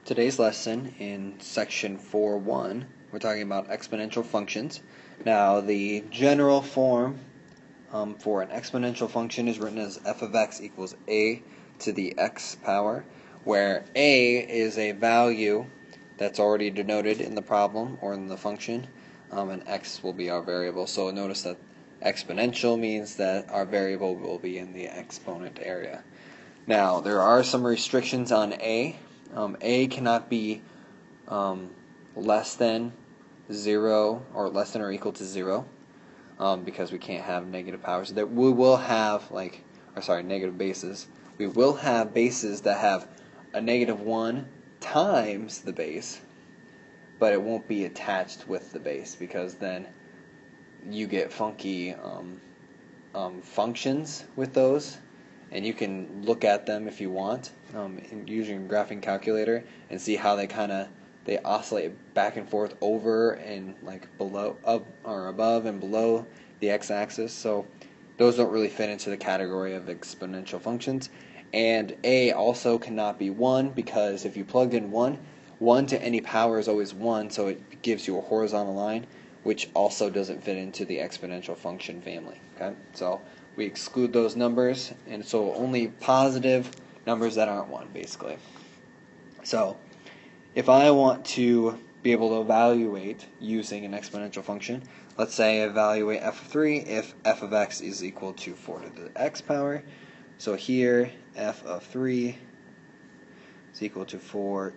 Today's lesson in section 4.1, we're talking about exponential functions. Now, the general form for an exponential function is written as f of x equals a to the x power, where a is a value that's already denoted in the problem or in the function, and x will be our variable. So notice that exponential means that our variable will be in the exponent area. Now, there are some restrictions on a. A cannot be less than 0 or less than or equal to 0 because we can't have negative powers. That we will have negative bases. We will have bases that have a -1 times the base, but it won't be attached with the base because then you get funky functions with those. And you can look at them if you want using a graphing calculator and see how they oscillate back and forth over and below, up or above and below the x-axis. So those don't really fit into the category of exponential functions. And a also cannot be 1 because if you plugged in 1 to any power is always 1, so it gives you a horizontal line, which also doesn't fit into the exponential function family. Okay, so we exclude those numbers, and so only positive numbers that aren't 1, basically. So if I want to be able to evaluate using an exponential function, let's say evaluate f of 3 if f of x is equal to 4 to the x power. So here f of 3 is equal to 4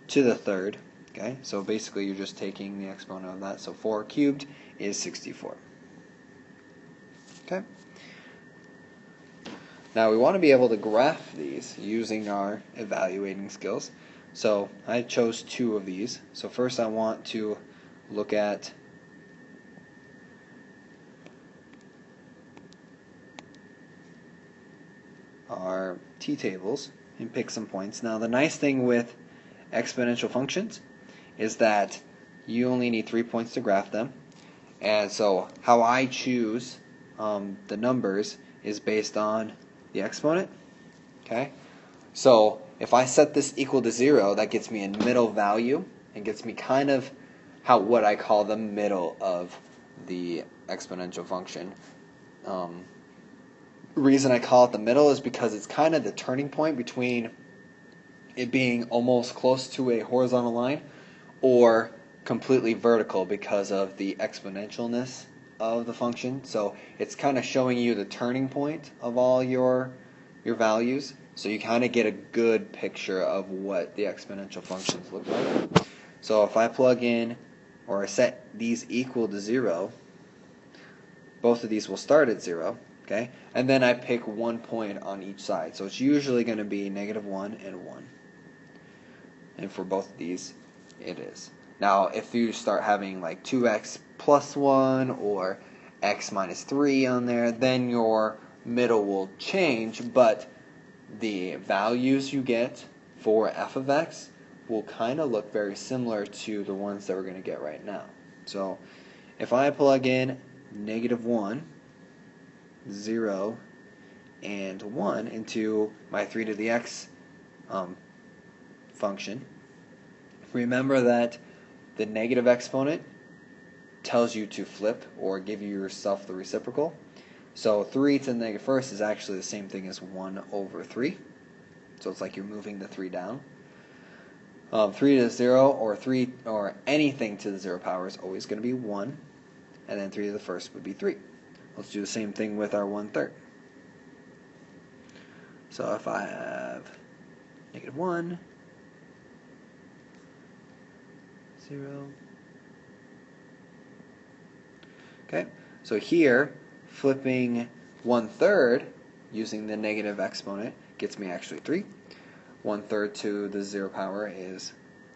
to the third. Okay, so basically you're just taking the exponent of that. So 4 cubed is 64. Okay. Now we want to be able to graph these using our evaluating skills. So I chose 2 of these. So first I want to look at our t-tables and pick some points. Now the nice thing with exponential functions is that you only need 3 points to graph them. And so how I choose the numbers is based on the exponent. Okay, so if I set this equal to 0, that gets me a middle value and gets me kind of what I call the middle of the exponential function. Reason I call it the middle is because it's kind of the turning point between it being almost close to a horizontal line or completely vertical because of the exponentialness of the function. So it's kind of showing you the turning point of all your values, so you kind of get a good picture of what the exponential functions look like. So if I plug in or I set these equal to 0, both of these will start at 0, okay? And then I pick 1 point on each side. So it's usually going to be -1 and 1. And for both of these, it is. Now, if you start having 2x plus 1 or x minus 3 on there, then your middle will change, but the values you get for f of x will kind of look very similar to the ones that we're going to get right now. So if I plug in -1, 0, and 1 into my 3 to the x function, remember that the negative exponent tells you to flip or give yourself the reciprocal. So 3 to the -1st is actually the same thing as 1 over 3. So it's like you're moving the 3 down. 3 to the 0 or anything to the 0 power is always going to be 1. And then 3 to the 1st would be 3. Let's do the same thing with our 1/3. So if I have -1, 0. Okay, so here, flipping 1/3 using the negative exponent gets me actually 3. 1/3 to the 0 power is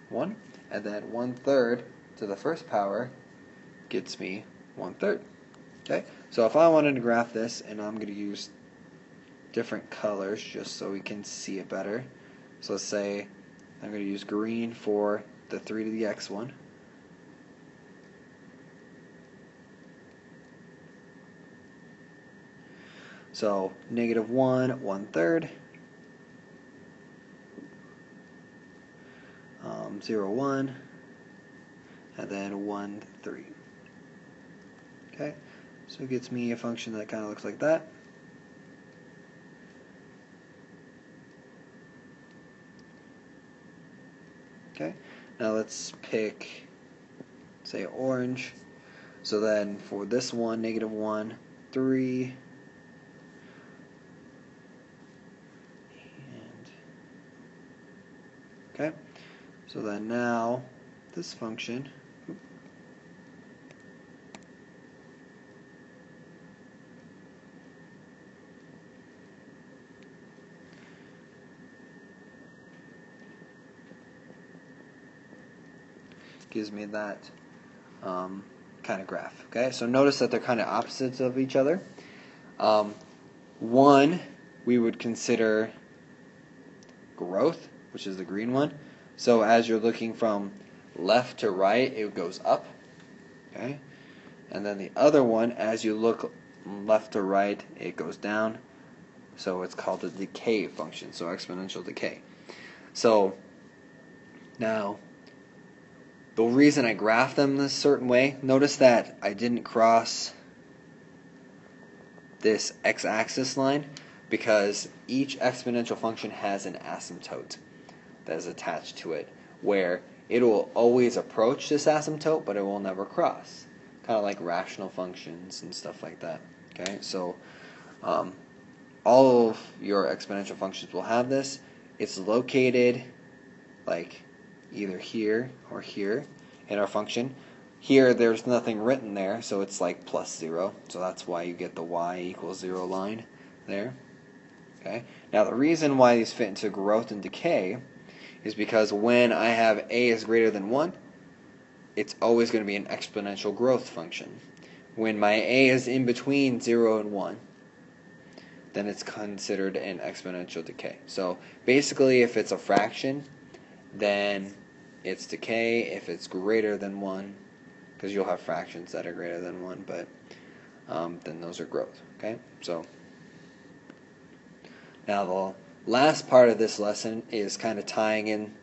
1. And then 1/3 to the 1st power gets me 1/3. Okay, so if I wanted to graph this, and I'm going to use different colors just so we can see it better. So let's say I'm going to use green for the 3 to the x one. So -1, 1/3. 0, 1, and then 1, 3. Okay, so it gets me a function that kind of looks like that. Okay, now let's pick, say, orange. So then for this one, negative 1, 3, and okay, so then now this function gives me that kind of graph. Okay, so notice that they're kind of opposites of each other. One we would consider growth, which is the green one. So as you're looking from left to right, it goes up. Okay, and then the other one, as you look left to right, it goes down. So it's called the decay function, so exponential decay. So now, the reason I graph them this certain way, notice that I didn't cross this x-axis line because each exponential function has an asymptote that is attached to it, where it will always approach this asymptote, but it will never cross. Kind of like rational functions and stuff like that. Okay, so all of your exponential functions will have this. It's located like either here or here in our function. Here there's nothing written there, so it's like plus 0. So that's why you get the y equals 0 line there. Okay. Now the reason why these fit into growth and decay is because when I have a is greater than 1, it's always going to be an exponential growth function. When my a is in between 0 and 1, then it's considered an exponential decay. So basically, if it's a fraction, then it's decay. If it's greater than 1, because you'll have fractions that are greater than 1, but then those are growth. Okay, so now the last part of this lesson is kind of tying in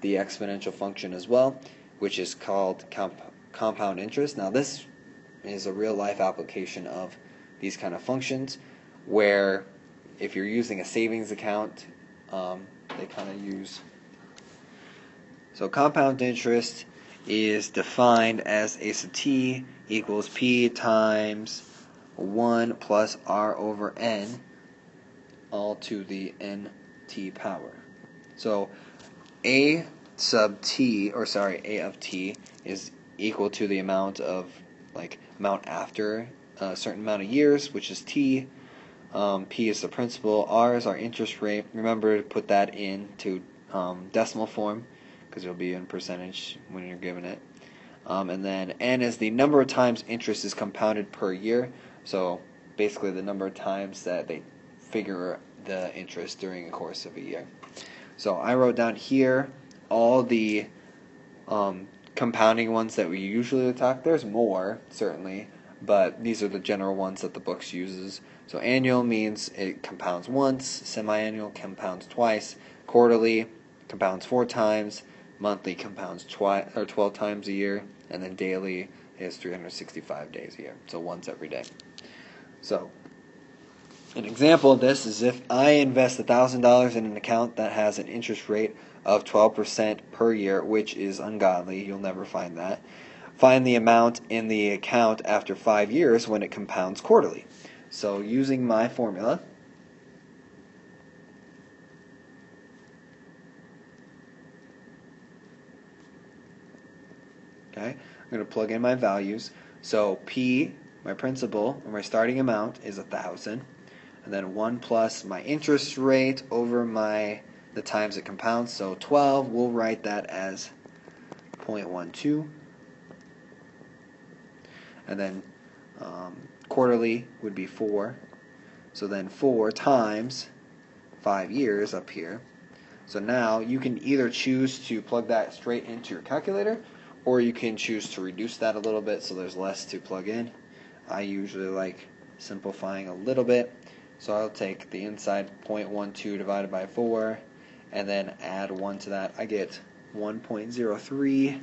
the exponential function as well, which is called compound interest. Now this is a real life application of these kind of functions, where if you're using a savings account, they kind of use. So compound interest is defined as a sub t equals p times 1 plus r over n, all to the nt power. So a of t is equal to the amount after a certain amount of years, which is t. P is the principal, r is our interest rate. Remember to put that into decimal form, because it'll be in percentage when you're given it. And then n is the number of times interest is compounded per year. So basically the number of times that they figure the interest during the course of a year. So I wrote down here all the compounding ones that we usually talk. There's more, certainly, but these are the general ones that the books uses. So annual means it compounds once, semi-annual compounds twice, quarterly compounds 4 times, monthly compounds 12 times a year, and then daily is 365 days a year, so once every day. So an example of this is if I invest $1,000 in an account that has an interest rate of 12% per year, which is ungodly, you'll never find that. Find the amount in the account after 5 years when it compounds quarterly. So using my formula, okay, I'm going to plug in my values. So P, my principal, or my starting amount, is 1,000. And then 1 plus my interest rate over the times it compounds. So 12, we'll write that as 0.12. And then quarterly would be 4. So then 4 times 5 years up here. So now you can either choose to plug that straight into your calculator, or you can choose to reduce that a little bit so there's less to plug in. I usually like simplifying a little bit. So I'll take the inside 0.12 divided by 4, and then add 1 to that. I get 1.03,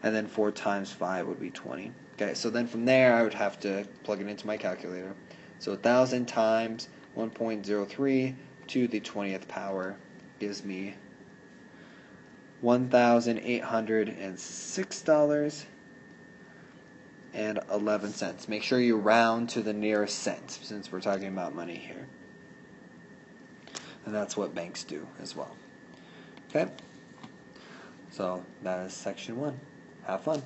and then 4 times 5 would be 20. Okay, so then from there I would have to plug it into my calculator. So 1,000 times 1.03 to the 20th power gives me $1,806.11. Make sure you round to the nearest cent, since we're talking about money here. And that's what banks do as well. Okay? So that is section 1. Have fun.